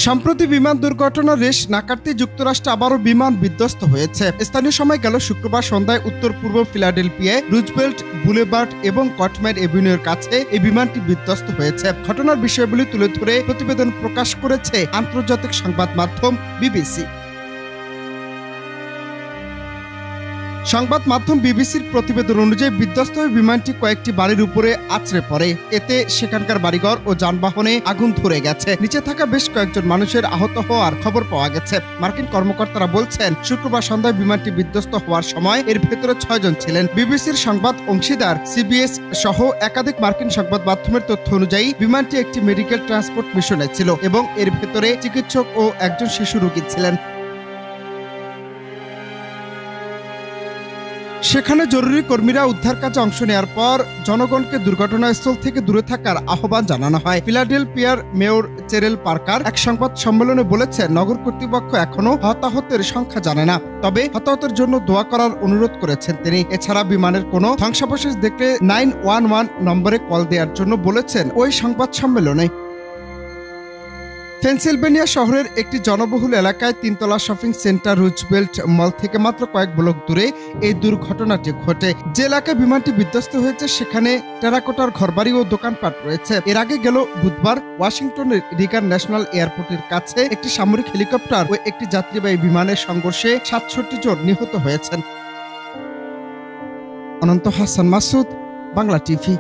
সম্প্রতি বিমান দুর্ঘটনার রেশ না কাটতেই যুক্তরাষ্ট্রে আবারও বিমান বিধ্বস্ত হয়েছে। স্থানীয় সময় গেল শুক্রবার সন্ধ্যায় উত্তর পূর্ব ফিলাডেলফিয়ায় রুজভেল্ট বুলেভার্ড এবং কটম্যান এভিনিউর কাছে এই বিমানটি বিধ্বস্ত হয়েছে। ঘটনার বিষয়গুলি তুলে ধরে প্রতিবেদন প্রকাশ করেছে আন্তর্জাতিক সংবাদ মাধ্যম বিবিসি। সংবাদ মাধ্যম বিবিসির প্রতিবেদন অনুযায়ী বিধ্বস্ত হয়ে বিমানটি কয়েকটি বাড়ির উপরে আছড়ে পড়ে। এতে সেখানকার বাড়িঘর ও যানবাহনে আগুন ধরে গেছে। নিচে থাকা বেশ কয়েকজন মানুষের আহত হওয়ার খবর পাওয়া গেছে। মার্কিন কর্মকর্তারা বলছেন, শুক্রবার সন্ধ্যায় বিমানটি বিধ্বস্ত হওয়ার সময় এর ভেতরে 6 জন ছিলেন। বিবিসির সংবাদ অংশীদার সিবিএস সহ একাধিক মার্কিন সংবাদ মাধ্যমের তথ্য অনুযায়ী বিমানটি একটি মেডিকেল ট্রান্সপোর্ট মিশনে ছিল এবং এর ভেতরে চিকিৎসক ও একজন শিশু রোগী ছিলেন। সেখানে জরুরি কর্মীরা উদ্ধার কাজে অংশ নেওয়ার পর জনগণকে দুর্ঘটনাস্থল থেকে দূরে থাকার আহ্বান জানানো হয়। ফিলাডেলফিয়ার মেয়র চেরেল পার্কার এক সংবাদ সম্মেলনে বলেছেন, নগর কর্তৃপক্ষ এখনো হতাহতের সংখ্যা জানে না, তবে হতাহতের জন্য দোয়া করার অনুরোধ করেছেন তিনি। এছাড়া বিমানের কোনো ধ্বংসাবশেষ দেখলে 911 নম্বরে কল দেওয়ার জন্য বলেছেন ওই সংবাদ সম্মেলনে। পেনসিলভেনিয়া শহরের একটি জনবহুল এলাকায় 3তলা শপিং সেন্টার রুজভেল্ট মল থেকে মাত্র কয়েক ব্লক দূরে এই দুর্ঘটনাটি ঘটে। যে এলাকায় বিমানটি বিধ্বস্ত হয়েছে সেখানে টেরাকোটার ঘরবাড়ি ও দোকানপাট রয়েছে। এর আগে গেল বুধবার ওয়াশিংটনের রিগান ন্যাশনাল এয়ারপোর্টের কাছে একটি সামরিক হেলিকপ্টার ও একটি যাত্রীবাহী বিমানের সংঘর্ষে 67 জন নিহত হয়েছেন। অনন্ত হাসান মাসুদ, বাংলা টিভি।